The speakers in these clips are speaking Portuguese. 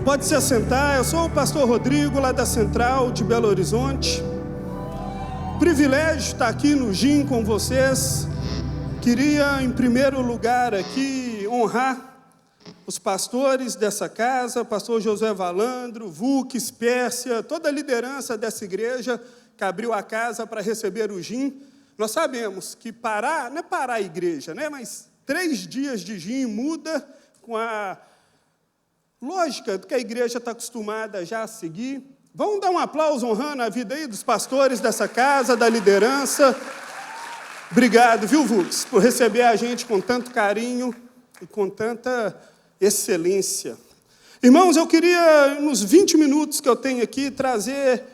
Pode se assentar, eu sou o pastor Rodrigo, lá da Central de Belo Horizonte. Privilégio estar aqui no GIM com vocês. Queria, em primeiro lugar, aqui honrar os pastores dessa casa, pastor Josué Valandro, Vux, Pérsia, toda a liderança dessa igreja que abriu a casa para receber o GIM. Nós sabemos que parar, não é parar a igreja, né? Mas 3 dias de GIM muda com a lógica que a igreja está acostumada já a seguir. Vamos dar um aplauso honrando a vida aí dos pastores dessa casa, da liderança. Obrigado, viu, Vux, por receber a gente com tanto carinho e com tanta excelência. Irmãos, eu queria, nos 20 minutos que eu tenho aqui, trazer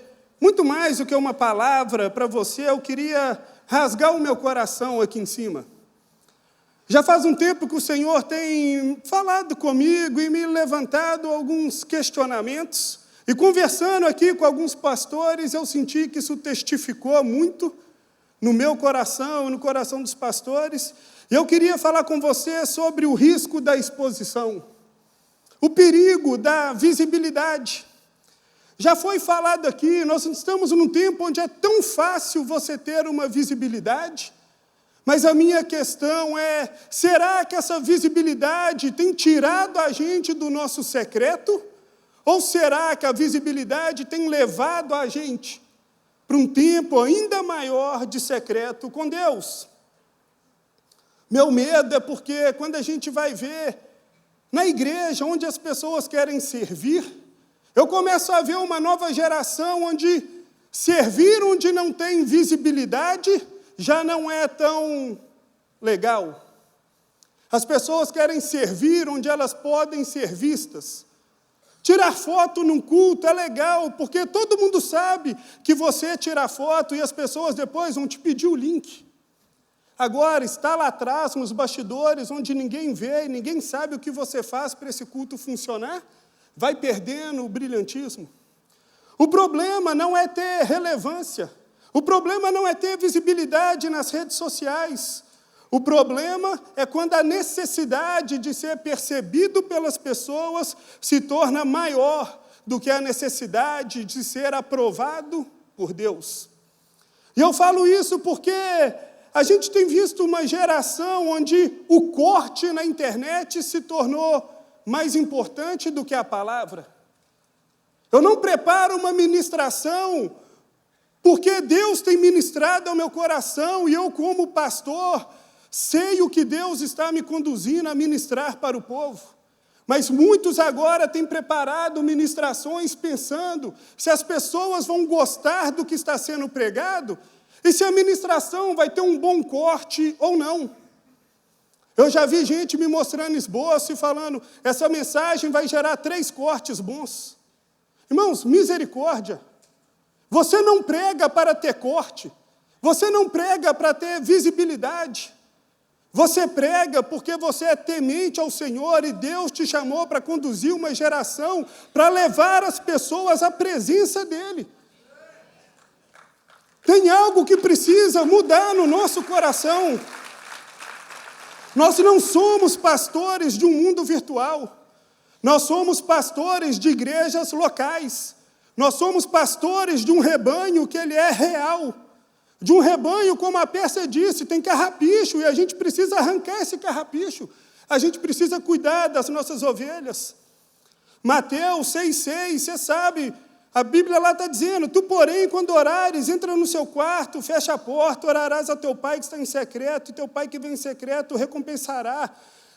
muito mais do que uma palavra para você. Eu queria rasgar o meu coração aqui em cima. Já faz um tempo que o Senhor tem falado comigo e me levantado alguns questionamentos. E conversando aqui com alguns pastores, eu senti que isso testificou muito no meu coração e no coração dos pastores. E eu queria falar com você sobre o risco da exposição, o perigo da visibilidade. Já foi falado aqui, nós estamos num tempo onde é tão fácil você ter uma visibilidade, mas a minha questão é, será que essa visibilidade tem tirado a gente do nosso secreto? Ou será que a visibilidade tem levado a gente para um tempo ainda maior de secreto com Deus? Meu medo é porque quando a gente vai ver na igreja, onde as pessoas querem servir, eu começo a ver uma nova geração onde servir onde não tem visibilidade já não é tão legal. As pessoas querem servir onde elas podem ser vistas. Tirar foto num culto é legal, porque todo mundo sabe que você tira foto e as pessoas depois vão te pedir o link. Agora, está lá atrás, nos bastidores, onde ninguém vê e ninguém sabe o que você faz para esse culto funcionar, vai perdendo o brilhantismo. O problema não é ter relevância. O problema não é ter visibilidade nas redes sociais. O problema é quando a necessidade de ser percebido pelas pessoas se torna maior do que a necessidade de ser aprovado por Deus. E eu falo isso porque a gente tem visto uma geração onde o corte na internet se tornou mais importante do que a palavra. Eu não preparo uma ministração porque Deus tem ministrado ao meu coração e eu, como pastor, sei o que Deus está me conduzindo a ministrar para o povo. Mas muitos agora têm preparado ministrações pensando se as pessoas vão gostar do que está sendo pregado e se a ministração vai ter um bom corte ou não. Eu já vi gente me mostrando esboço e falando, essa mensagem vai gerar 3 cortes bons. Irmãos, misericórdia. Você não prega para ter corte. Você não prega para ter visibilidade. Você prega porque você é temente ao Senhor e Deus te chamou para conduzir uma geração, para levar as pessoas à presença dEle. Tem algo que precisa mudar no nosso coração. Nós não somos pastores de um mundo virtual. Nós somos pastores de igrejas locais. Nós somos pastores de um rebanho que ele é real. De um rebanho, como a Pérsia disse, tem carrapicho e a gente precisa arrancar esse carrapicho. A gente precisa cuidar das nossas ovelhas. Mateus 6,6, você sabe, a Bíblia lá está dizendo, tu, porém, quando orares, entra no seu quarto, fecha a porta, orarás a teu pai que está em secreto, e teu pai que vem em secreto recompensará.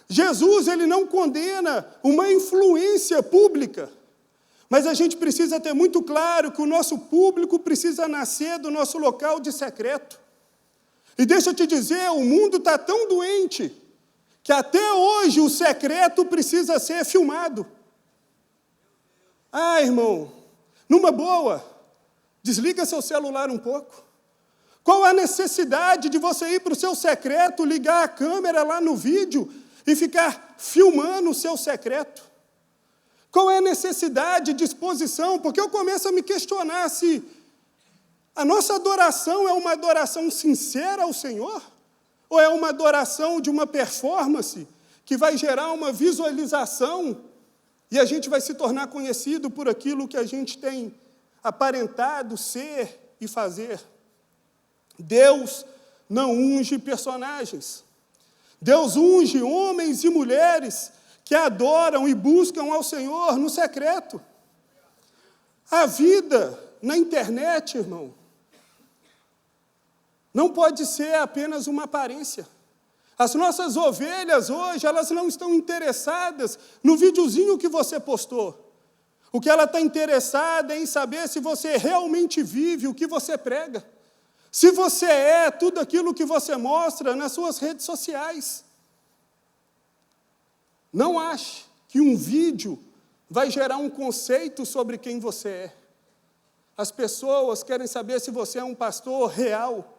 Jesus, ele não condena uma influência pública. Mas a gente precisa ter muito claro que o nosso público precisa nascer do nosso local de secreto. E deixa eu te dizer, o mundo está tão doente que até hoje o secreto precisa ser filmado. Ah, irmão, numa boa, desliga seu celular um pouco. Qual a necessidade de você ir para o seu secreto, ligar a câmera lá no vídeo e ficar filmando o seu secreto? Qual é a necessidade de exposição? Porque eu começo a me questionar se a nossa adoração é uma adoração sincera ao Senhor? Ou é uma adoração de uma performance que vai gerar uma visualização E a gente vai se tornar conhecido por aquilo que a gente tem aparentado ser e fazer. Deus não unge personagens. Deus unge homens e mulheres que adoram e buscam ao Senhor no secreto. A vida na internet, irmão, não pode ser apenas uma aparência. As nossas ovelhas hoje, elas não estão interessadas no videozinho que você postou. O que ela está interessada é em saber se você realmente vive o que você prega. Se você é tudo aquilo que você mostra nas suas redes sociais. Não ache que um vídeo vai gerar um conceito sobre quem você é. As pessoas querem saber se você é um pastor real.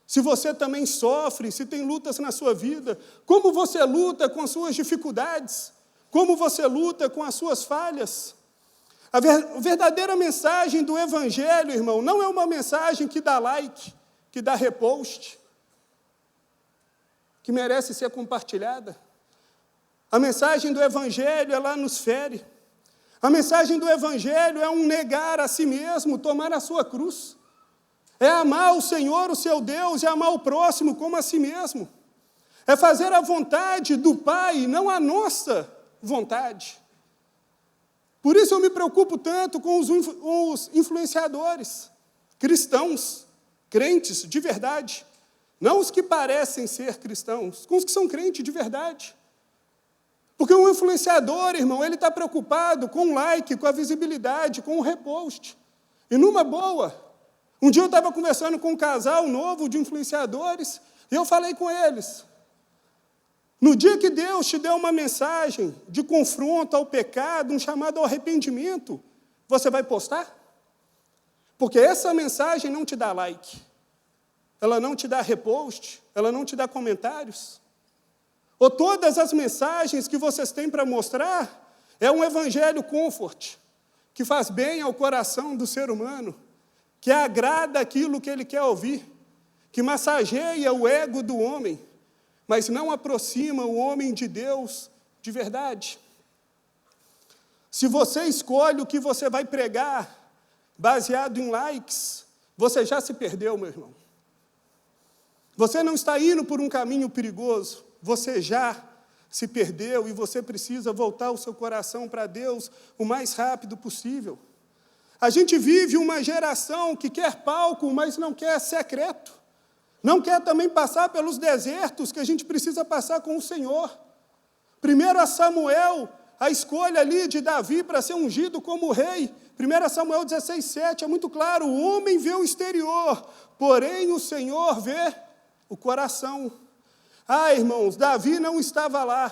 Se você também sofre, se tem lutas na sua vida, como você luta com as suas dificuldades, como você luta com as suas falhas. A verdadeira mensagem do Evangelho, irmão, não é uma mensagem que dá like, que dá repost, que merece ser compartilhada. A mensagem do Evangelho, ela nos fere. A mensagem do Evangelho é um negar a si mesmo, tomar a sua cruz. É amar o Senhor, o seu Deus, e amar o próximo como a si mesmo. É fazer a vontade do Pai, não a nossa vontade. Por isso eu me preocupo tanto com os influenciadores, cristãos, crentes de verdade. Não os que parecem ser cristãos, com os que são crentes de verdade. Porque o influenciador, irmão, ele está preocupado com o like, com a visibilidade, com o repost. E numa boa, um dia eu estava conversando com um casal novo de influenciadores, e eu falei com eles, no dia que Deus te deu uma mensagem de confronto ao pecado, um chamado ao arrependimento, você vai postar? Porque essa mensagem não te dá like, ela não te dá repost, ela não te dá comentários. Ou todas as mensagens que vocês têm para mostrar é um evangelho comfort, que faz bem ao coração do ser humano, que agrada aquilo que ele quer ouvir, que massageia o ego do homem, mas não aproxima o homem de Deus de verdade. Se você escolhe o que você vai pregar, baseado em likes, você já se perdeu, meu irmão. Você não está indo por um caminho perigoso, você já se perdeu e você precisa voltar o seu coração para Deus o mais rápido possível. A gente vive uma geração que quer palco, mas não quer secreto. Não quer também passar pelos desertos que a gente precisa passar com o Senhor. Primeiro a Samuel, a escolha ali de Davi para ser ungido como rei. 1 Samuel 16:7, é muito claro, o homem vê o exterior, porém o Senhor vê o coração. Ah, irmãos, Davi não estava lá,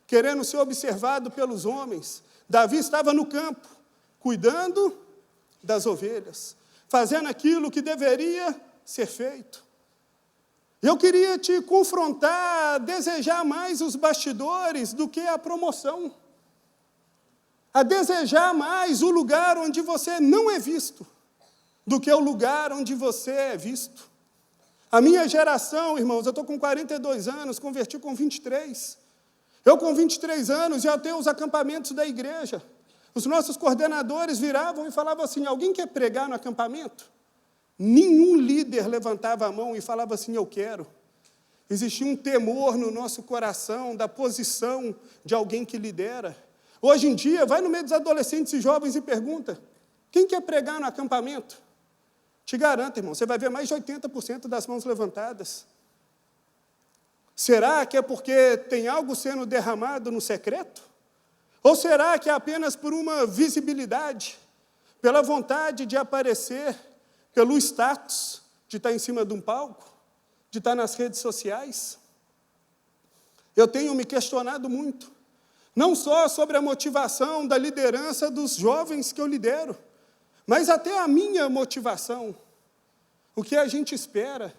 querendo ser observado pelos homens. Davi estava no campo, cuidando das ovelhas, fazendo aquilo que deveria ser feito. Eu queria te confrontar a desejar mais os bastidores do que a promoção, a desejar mais o lugar onde você não é visto, do que o lugar onde você é visto. A minha geração, irmãos, eu estou com 42 anos, converti com 23. Eu com 23 anos ia ter os acampamentos da igreja. Os nossos coordenadores viravam e falavam assim, alguém quer pregar no acampamento? Nenhum líder levantava a mão e falava assim, eu quero. Existia um temor no nosso coração da posição de alguém que lidera. Hoje em dia, vai no meio dos adolescentes e jovens e pergunta, quem quer pregar no acampamento? Te garanto, irmão, você vai ver mais de 80% das mãos levantadas. Será que é porque tem algo sendo derramado no secreto? Ou será que é apenas por uma visibilidade, pela vontade de aparecer, pelo status de estar em cima de um palco, de estar nas redes sociais? Eu tenho me questionado muito, não só sobre a motivação da liderança dos jovens que eu lidero, mas até a minha motivação, o que a gente espera,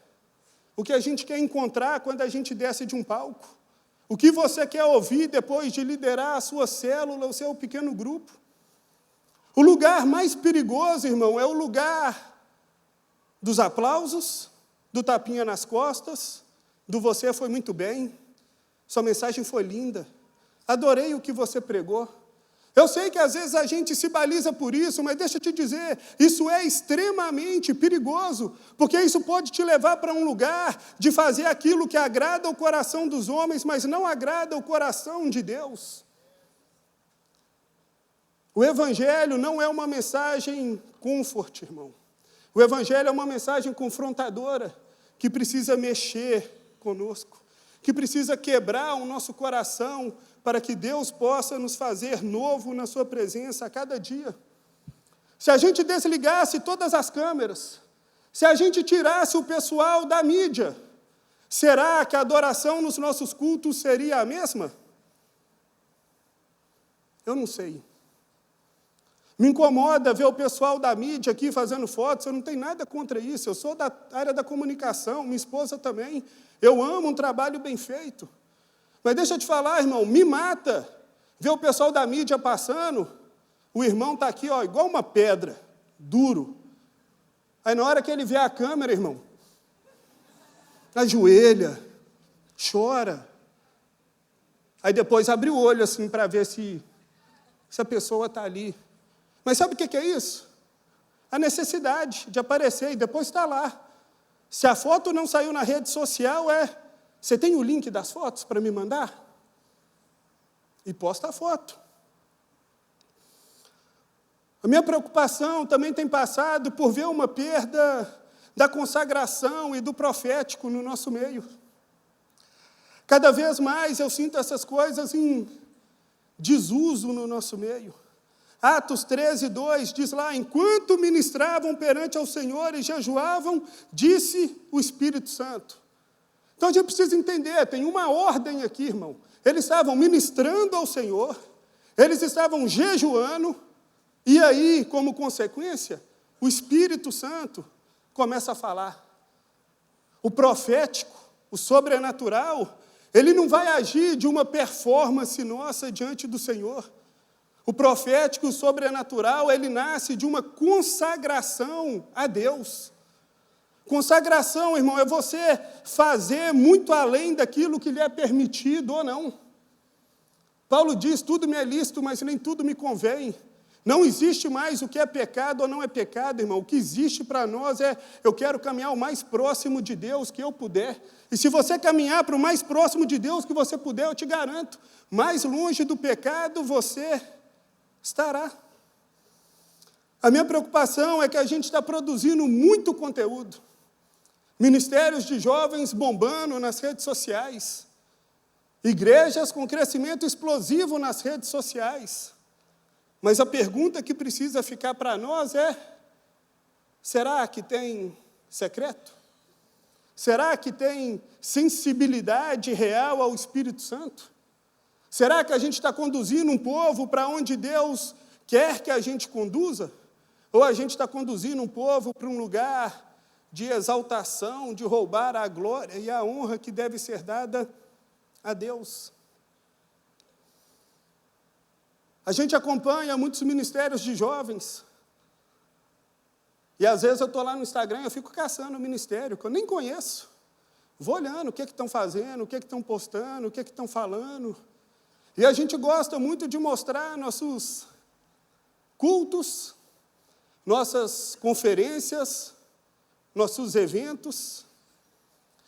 o que a gente quer encontrar quando a gente desce de um palco, o que você quer ouvir depois de liderar a sua célula, o seu pequeno grupo. O lugar mais perigoso, irmão, é o lugar dos aplausos, do tapinha nas costas, do você foi muito bem, sua mensagem foi linda, adorei o que você pregou, Eu sei que às vezes a gente se baliza por isso, mas deixa eu te dizer, isso é extremamente perigoso, porque isso pode te levar para um lugar de fazer aquilo que agrada o coração dos homens, mas não agrada o coração de Deus. O Evangelho não é uma mensagem comfort, irmão. O Evangelho é uma mensagem confrontadora, que precisa mexer conosco, que precisa quebrar o nosso coração, para que Deus possa nos fazer novo na sua presença a cada dia. Se a gente desligasse todas as câmeras, se a gente tirasse o pessoal da mídia, será que a adoração nos nossos cultos seria a mesma? Eu não sei. Me incomoda ver o pessoal da mídia aqui fazendo fotos, eu não tenho nada contra isso, eu sou da área da comunicação, minha esposa também, eu amo um trabalho bem feito. Mas deixa eu te falar, irmão, me mata ver o pessoal da mídia passando, o irmão está aqui, ó, igual uma pedra, duro. Aí na hora que ele vê a câmera, irmão, ajoelha, chora. Aí depois abre o olho assim para ver se a pessoa está ali. Mas sabe o que é isso? A necessidade de aparecer e depois está lá. Se a foto não saiu na rede social, você tem o link das fotos para me mandar? E posta a foto. A minha preocupação também tem passado por ver uma perda da consagração e do profético no nosso meio. Cada vez mais eu sinto essas coisas em desuso no nosso meio. Atos 13:2 diz lá, enquanto ministravam perante ao Senhor e jejuavam, disse o Espírito Santo. Então a gente precisa entender, tem uma ordem aqui, irmão. Eles estavam ministrando ao Senhor, eles estavam jejuando, e aí, como consequência, o Espírito Santo começa a falar. O profético, o sobrenatural, ele não vai agir de uma performance nossa diante do Senhor. O profético, o sobrenatural, ele nasce de uma consagração a Deus. Consagração, irmão, é você fazer muito além daquilo que lhe é permitido ou não. Paulo diz, tudo me é lícito, mas nem tudo me convém. Não existe mais o que é pecado ou não é pecado, irmão. O que existe para nós é, eu quero caminhar o mais próximo de Deus que eu puder. E se você caminhar para o mais próximo de Deus que você puder, eu te garanto, mais longe do pecado você estará. A minha preocupação é que a gente está produzindo muito conteúdo. Ministérios de jovens bombando nas redes sociais. Igrejas com crescimento explosivo nas redes sociais. Mas a pergunta que precisa ficar para nós é, será que tem secreto? Será que tem sensibilidade real ao Espírito Santo? Será que a gente está conduzindo um povo para onde Deus quer que a gente conduza? Ou a gente está conduzindo um povo para um lugar de exaltação, de roubar a glória e a honra que deve ser dada a Deus? A gente acompanha muitos ministérios de jovens, e às vezes eu estou lá no Instagram e eu fico caçando o ministério, que eu nem conheço. Vou olhando o que estão fazendo, o que estão postando, o que estão falando. E a gente gosta muito de mostrar nossos cultos, nossas conferências, nossos eventos.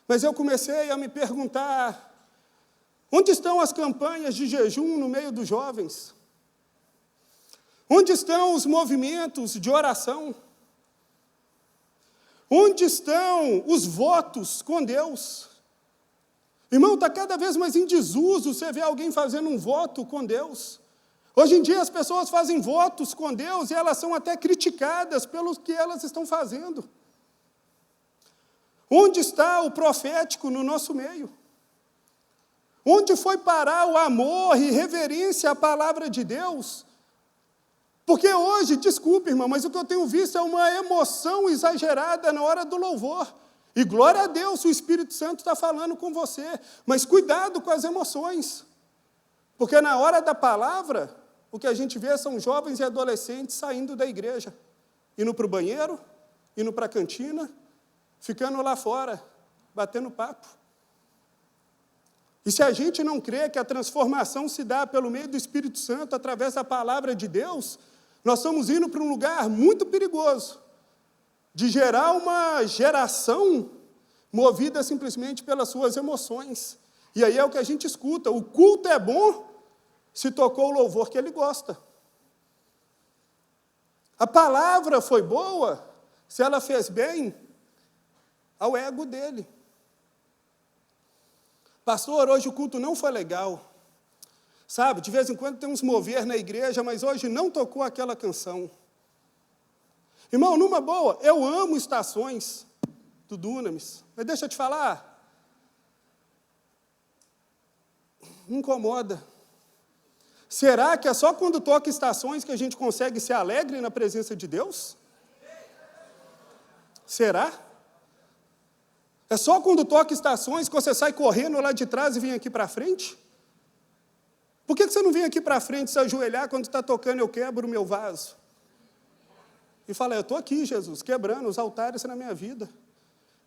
Mas eu comecei a me perguntar, onde estão as campanhas de jejum no meio dos jovens? Onde estão os movimentos de oração? Onde estão os votos com Deus? Irmão, está cada vez mais em desuso você ver alguém fazendo um voto com Deus. Hoje em dia as pessoas fazem votos com Deus e elas são até criticadas pelo que elas estão fazendo. Onde está o profético no nosso meio? Onde foi parar o amor e reverência à palavra de Deus? Porque hoje, desculpe, irmão, mas o que eu tenho visto é uma emoção exagerada na hora do louvor. E glória a Deus, o Espírito Santo está falando com você. Mas cuidado com as emoções. Porque na hora da palavra, o que a gente vê são jovens e adolescentes saindo da igreja, indo para o banheiro, indo para a cantina, ficando lá fora, batendo papo. E se a gente não crê que a transformação se dá pelo meio do Espírito Santo, através da palavra de Deus, nós estamos indo para um lugar muito perigoso, de gerar uma geração movida simplesmente pelas suas emoções. E aí é o que a gente escuta: o culto é bom se tocou o louvor que ele gosta. A palavra foi boa se ela fez bem ao ego dele. Pastor, hoje o culto não foi legal. Sabe, de vez em quando tem uns mover na igreja, mas hoje não tocou aquela canção. Irmão, numa boa, eu amo Estações do Dunamis, mas deixa eu te falar, me incomoda. Será que é só quando toca Estações que a gente consegue ser alegre na presença de Deus? Será? É só quando toca Estações que você sai correndo lá de trás e vem aqui para frente? Por que você não vem aqui para frente se ajoelhar quando está tocando Eu Quebro o Meu Vaso? E fala: eu estou aqui, Jesus, quebrando os altares na minha vida,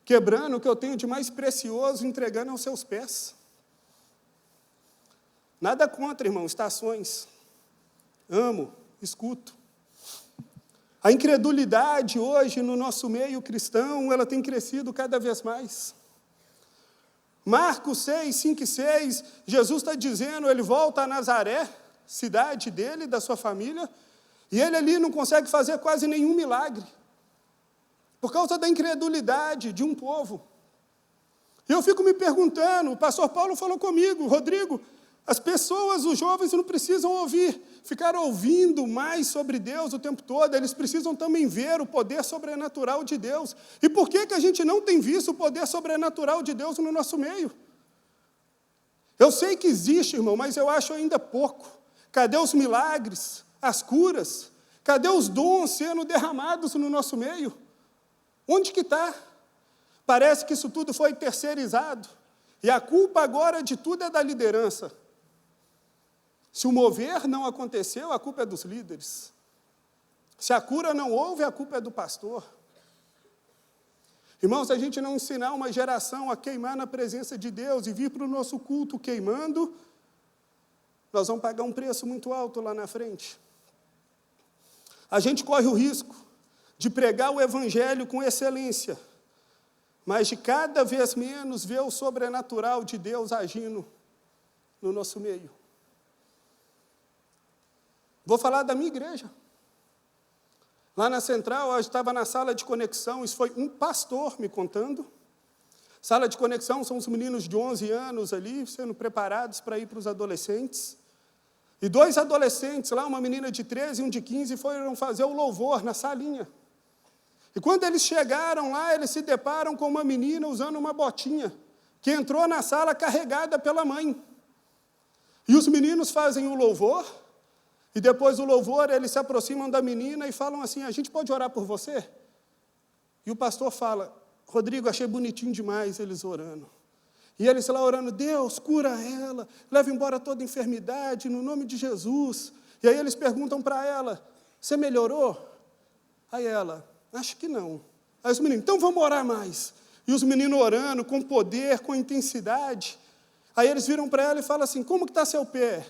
quebrando o que eu tenho de mais precioso, entregando aos seus pés. Nada contra, irmão, Estações. Amo, escuto. A incredulidade hoje no nosso meio cristão, ela tem crescido cada vez mais. Marcos 6, 5 e 6, Jesus está dizendo, ele volta a Nazaré, cidade dele, da sua família, e ele ali não consegue fazer quase nenhum milagre, por causa da incredulidade de um povo. E eu fico me perguntando, o pastor Paulo falou comigo: Rodrigo, as pessoas, os jovens não precisam ficar ouvindo mais sobre Deus o tempo todo, eles precisam também ver o poder sobrenatural de Deus. E por que a gente não tem visto o poder sobrenatural de Deus no nosso meio? Eu sei que existe, irmão, mas eu acho ainda pouco. Cadê os milagres, as curas? Cadê os dons sendo derramados no nosso meio? Onde que está? Parece que isso tudo foi terceirizado. E a culpa agora de tudo é da liderança. Se o mover não aconteceu, a culpa é dos líderes. Se a cura não houve, a culpa é do pastor. Irmãos, se a gente não ensinar uma geração a queimar na presença de Deus e vir para o nosso culto queimando, nós vamos pagar um preço muito alto lá na frente. A gente corre o risco de pregar o evangelho com excelência, mas de cada vez menos ver o sobrenatural de Deus agindo no nosso meio. Vou falar da minha igreja. Lá na Central, eu estava na sala de conexão, isso foi um pastor me contando. Sala de conexão são os meninos de 11 anos ali, sendo preparados para ir para os adolescentes. E 2 adolescentes lá, uma menina de 13 e um de 15, foram fazer o louvor na salinha. E quando eles chegaram lá, eles se deparam com uma menina usando uma botinha, que entrou na sala carregada pela mãe. E os meninos fazem o louvor, e depois do louvor, eles se aproximam da menina e falam assim: a gente pode orar por você? E o pastor fala: Rodrigo, achei bonitinho demais eles orando. E eles lá orando: Deus, cura ela, leva embora toda enfermidade, no nome de Jesus. E aí eles perguntam para ela: você melhorou? Aí ela: acho que não. Aí os meninos: então vamos orar mais. E os meninos orando com poder, com intensidade. Aí eles viram para ela e falam assim: como que está seu pé?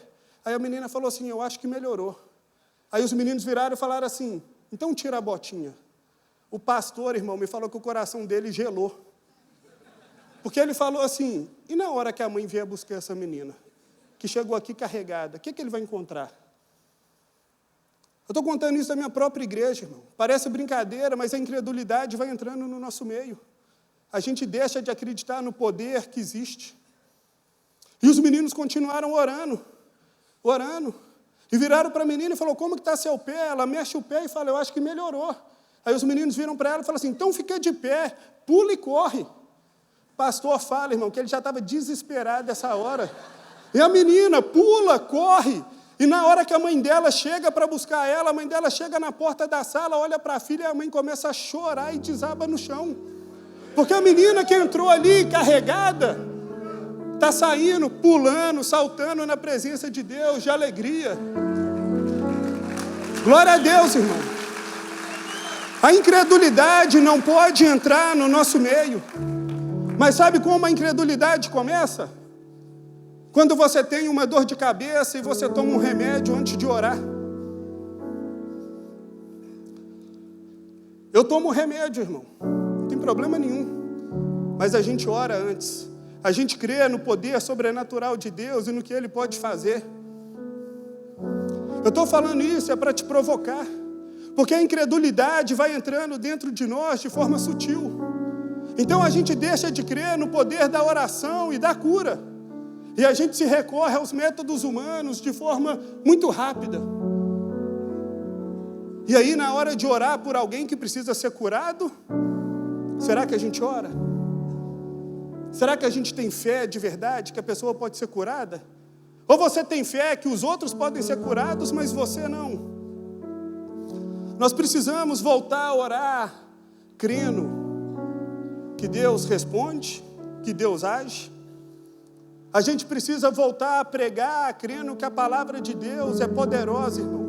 Aí a menina falou assim: eu acho que melhorou. Aí os meninos viraram e falaram assim: então tira a botinha. O pastor, irmão, me falou que o coração dele gelou. Porque ele falou assim: e na hora que a mãe vier buscar essa menina, que chegou aqui carregada, o que ele vai encontrar? Eu estou contando isso da minha própria igreja, irmão. Parece brincadeira, mas a incredulidade vai entrando no nosso meio. A gente deixa de acreditar no poder que existe. E os meninos continuaram orando. E viraram para a menina e falaram: como que está seu pé? Ela mexe o pé e fala: eu acho que melhorou. Aí os meninos viram para ela e falaram assim: então fica de pé, pula e corre. O pastor fala, irmão, que ele já estava desesperado nessa hora. E a menina pula, corre. E na hora que a mãe dela chega para buscar ela, a mãe dela chega na porta da sala, olha para a filha e a mãe começa a chorar e desaba no chão. Porque a menina que entrou ali carregada está saindo, pulando, saltando na presença de Deus, de alegria. Glória a Deus, irmão. A incredulidade não pode entrar no nosso meio. Mas sabe como a incredulidade começa? Quando você tem uma dor de cabeça e você toma um remédio antes de orar. Eu tomo remédio, irmão, não tem problema nenhum. Mas a gente ora antes. A gente crê no poder sobrenatural de Deus e no que Ele pode fazer. Eu estou falando isso para te provocar. Porque a incredulidade vai entrando dentro de nós de forma sutil. Então a gente deixa de crer no poder da oração e da cura. E a gente se recorre aos métodos humanos de forma muito rápida. E aí, na hora de orar por alguém que precisa ser curado, será que a gente ora? Será que a gente tem fé de verdade que a pessoa pode ser curada? Ou você tem fé que os outros podem ser curados, mas você não? Nós precisamos voltar a orar, crendo que Deus responde, que Deus age. A gente precisa voltar a pregar, crendo que a palavra de Deus é poderosa, irmão.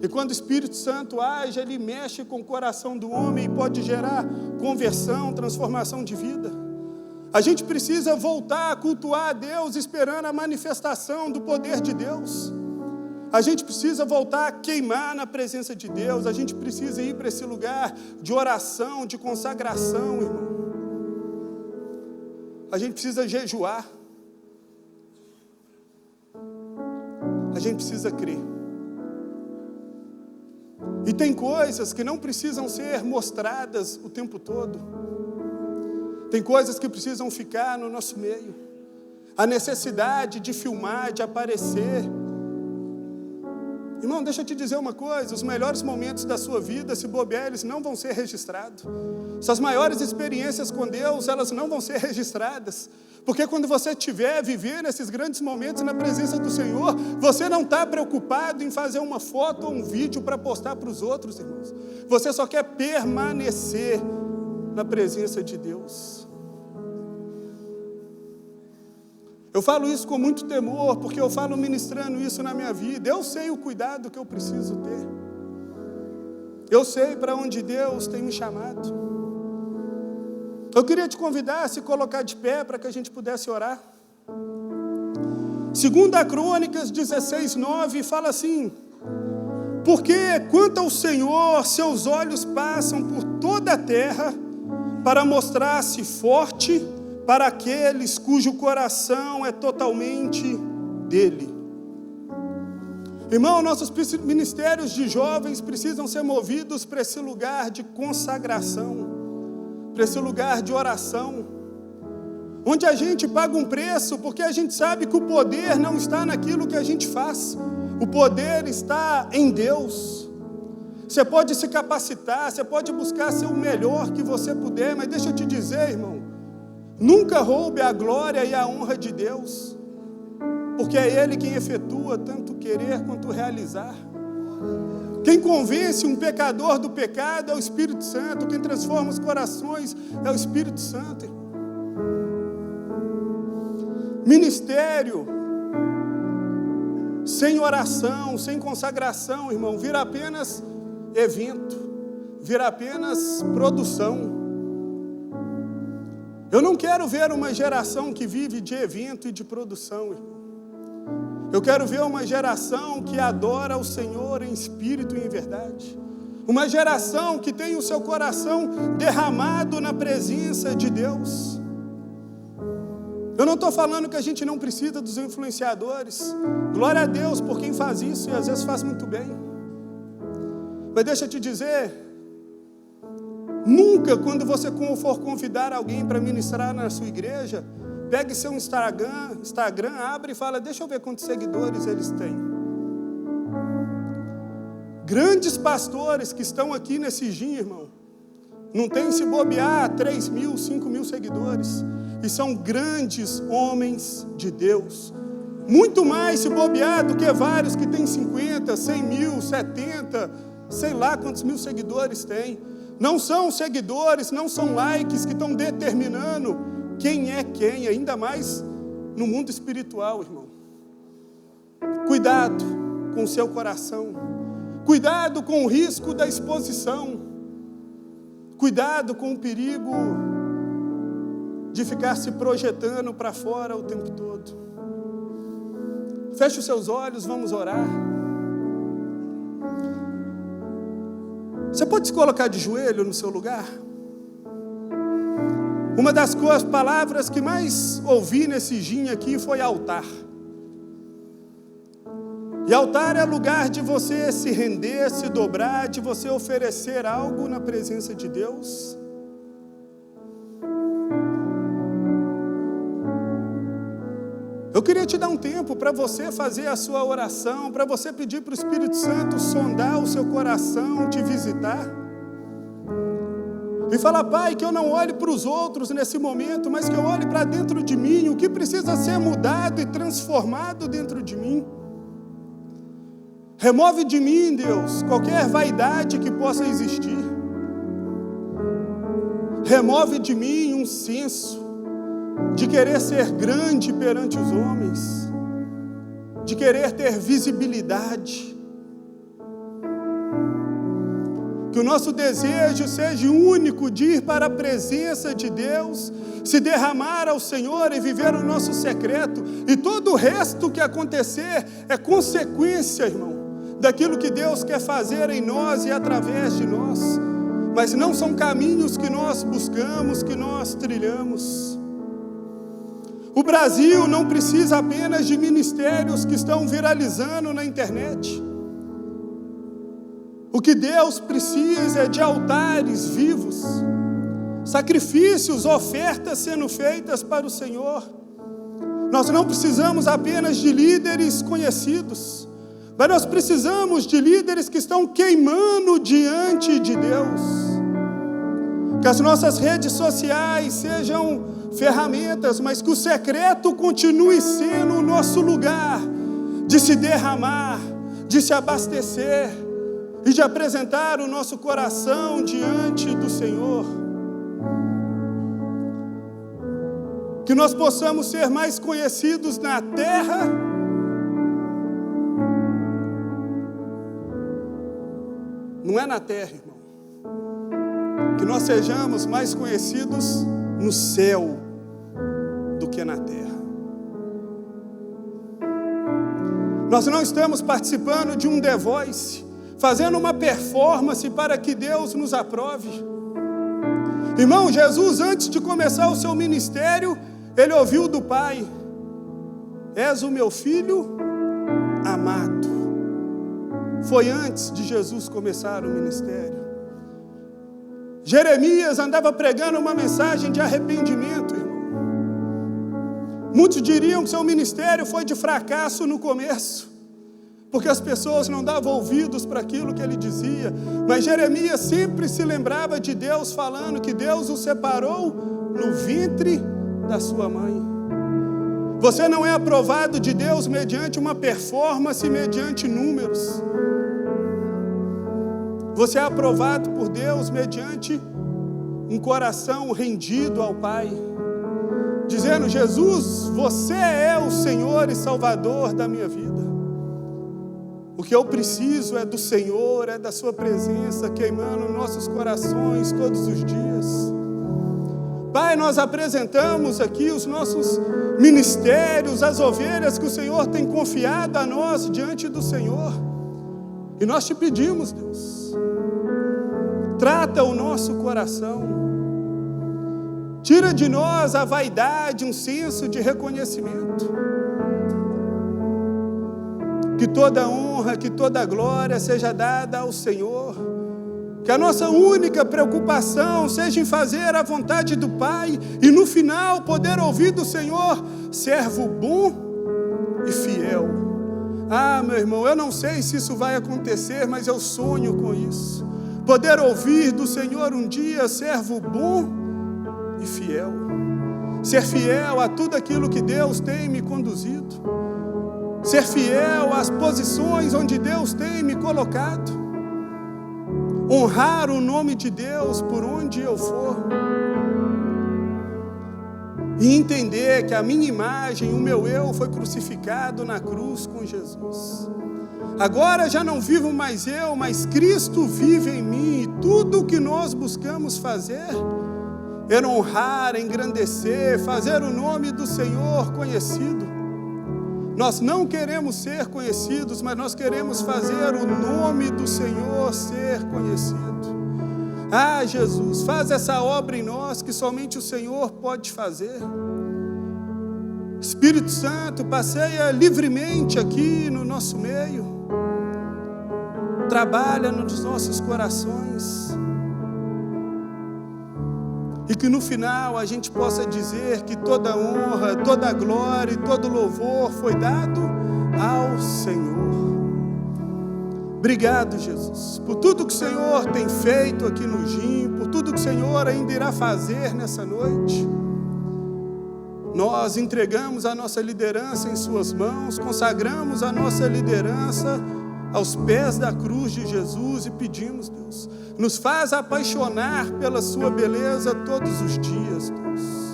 E quando o Espírito Santo age, ele mexe com o coração do homem e pode gerar conversão, transformação de vida. A gente precisa voltar a cultuar a Deus, esperando a manifestação do poder de Deus. A gente precisa voltar a queimar na presença de Deus. A gente precisa ir para esse lugar de oração, de consagração, irmão. A gente precisa jejuar. A gente precisa crer. E tem coisas que não precisam ser mostradas o tempo todo. Tem coisas que precisam ficar no nosso meio. A necessidade de filmar, de aparecer. Irmão, deixa eu te dizer uma coisa. Os melhores momentos da sua vida, se bobear, eles não vão ser registrados. Suas maiores experiências com Deus, elas não vão ser registradas. Porque quando você estiver vivendo esses grandes momentos na presença do Senhor, você não está preocupado em fazer uma foto ou um vídeo para postar para os outros, irmãos. Você só quer permanecer na presença de Deus. Eu falo isso com muito temor, porque eu falo ministrando isso na minha vida. Eu sei o cuidado que eu preciso ter. Eu sei para onde Deus tem me chamado. Eu queria te convidar a se colocar de pé para que a gente pudesse orar. 2 Crônicas 16:9 fala assim: porque quanto ao Senhor, seus olhos passam por toda a terra para mostrar-se forte para aqueles cujo coração é totalmente dele. Irmão, nossos ministérios de jovens precisam ser movidos para esse lugar de consagração, para esse lugar de oração, onde a gente paga um preço, porque a gente sabe que o poder não está naquilo que a gente faz, o poder está em Deus. Você pode se capacitar, você pode buscar ser o melhor que você puder, mas deixa eu te dizer, irmão, nunca roube a glória e a honra de Deus, porque é Ele quem efetua tanto querer quanto realizar. Quem convence um pecador do pecado é o Espírito Santo. Quem transforma os corações é o Espírito Santo. Ministério sem oração, sem consagração, irmão, vira apenas evento, vira apenas produção. Eu não quero ver uma geração que vive de evento e de produção, irmão. Eu quero ver uma geração que adora o Senhor em espírito e em verdade. Uma geração que tem o seu coração derramado na presença de Deus. Eu não estou falando que a gente não precisa dos influenciadores. Glória a Deus por quem faz isso e às vezes faz muito bem. Mas deixa eu te dizer, nunca quando você for convidar alguém para ministrar na sua igreja, pegue seu Instagram, abre e fala, deixa eu ver quantos seguidores eles têm. Grandes pastores que estão aqui nesse GIM, irmão, não tem se bobear 3.000, 5.000 seguidores. E são grandes homens de Deus. Muito mais se bobear do que vários que têm 50, 100 mil, 70, sei lá quantos mil seguidores têm. Não são seguidores, não são likes que estão determinando quem é quem, ainda mais no mundo espiritual, irmão. Cuidado com o seu coração. Cuidado com o risco da exposição. Cuidado com o perigo de ficar se projetando para fora o tempo todo. Feche os seus olhos, vamos orar. Você pode se colocar de joelho no seu lugar? Uma das palavras que mais ouvi nesse ginho aqui foi altar. E altar é lugar de você se render, se dobrar, de você oferecer algo na presença de Deus. Eu queria te dar um tempo para você fazer a sua oração, para você pedir para o Espírito Santo sondar o seu coração, te visitar. E falar, Pai, que eu não olhe para os outros nesse momento, mas que eu olhe para dentro de mim, o que precisa ser mudado e transformado dentro de mim. Remove de mim, Deus, qualquer vaidade que possa existir. Remove de mim um senso de querer ser grande perante os homens, de querer ter visibilidade. Que o nosso desejo seja único de ir para a presença de Deus, se derramar ao Senhor e viver o nosso secreto. E todo o resto que acontecer é consequência, irmão, daquilo que Deus quer fazer em nós e através de nós. Mas não são caminhos que nós buscamos, que nós trilhamos. O Brasil não precisa apenas de ministérios que estão viralizando na internet. O que Deus precisa é de altares vivos, sacrifícios, ofertas sendo feitas para o Senhor. Nós não precisamos apenas de líderes conhecidos, mas nós precisamos de líderes que estão queimando diante de Deus. Que as nossas redes sociais sejam ferramentas, mas que o secreto continue sendo o nosso lugar de se derramar, de se abastecer e de apresentar o nosso coração diante do Senhor. Que nós possamos ser mais conhecidos na terra não é na terra, irmão. Que nós sejamos mais conhecidos no céu do que na terra. Nós não estamos participando de um The Voice, fazendo uma performance para que Deus nos aprove. Irmão, Jesus, antes de começar o seu ministério, ele ouviu do Pai: és o meu filho amado. Foi antes de Jesus começar o ministério. Jeremias andava pregando uma mensagem de arrependimento, irmão. Muitos diriam que seu ministério foi de fracasso no começo, porque as pessoas não davam ouvidos para aquilo que ele dizia. Mas Jeremias sempre se lembrava de Deus falando que Deus o separou no ventre da sua mãe. Você não é aprovado de Deus mediante uma performance, mediante números. Você é aprovado por Deus mediante um coração rendido ao Pai, dizendo: Jesus, você é o Senhor e Salvador da minha vida. O que eu preciso é do Senhor, é da sua presença queimando nossos corações todos os dias. Pai, nós apresentamos aqui os nossos ministérios, as ovelhas que o Senhor tem confiado a nós diante do Senhor. E nós te pedimos, Deus, trata o nosso coração. Tira de nós a vaidade, um senso de reconhecimento. Que toda honra, que toda glória seja dada ao Senhor. Que a nossa única preocupação seja em fazer a vontade do Pai e no final poder ouvir do Senhor: servo bom e fiel. Ah, meu irmão, eu não sei se isso vai acontecer, mas eu sonho com isso. Poder ouvir do Senhor um dia: servo bom e fiel. Ser fiel a tudo aquilo que Deus tem me conduzido. Ser fiel às posições onde Deus tem me colocado. Honrar o nome de Deus por onde eu for. E entender que a minha imagem, o meu eu, foi crucificado na cruz com Jesus. Agora já não vivo mais eu, mas Cristo vive em mim. E tudo o que nós buscamos fazer é honrar, engrandecer, fazer o nome do Senhor conhecido. Nós não queremos ser conhecidos, mas nós queremos fazer o nome do Senhor ser conhecido. Ah, Jesus, faz essa obra em nós que somente o Senhor pode fazer. Espírito Santo, passeia livremente aqui no nosso meio. Trabalha nos nossos corações. E que no final a gente possa dizer que toda honra, toda glória e todo louvor foi dado ao Senhor. Obrigado, Jesus, por tudo que o Senhor tem feito aqui no GIM, por tudo que o Senhor ainda irá fazer nessa noite. Nós entregamos a nossa liderança em suas mãos, consagramos a nossa liderança aos pés da cruz de Jesus e pedimos, Deus, nos faz apaixonar pela sua beleza todos os dias, Deus.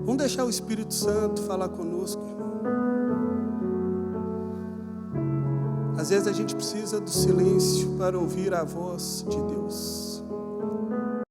Vamos deixar o Espírito Santo falar conosco, irmão. Às vezes a gente precisa do silêncio para ouvir a voz de Deus.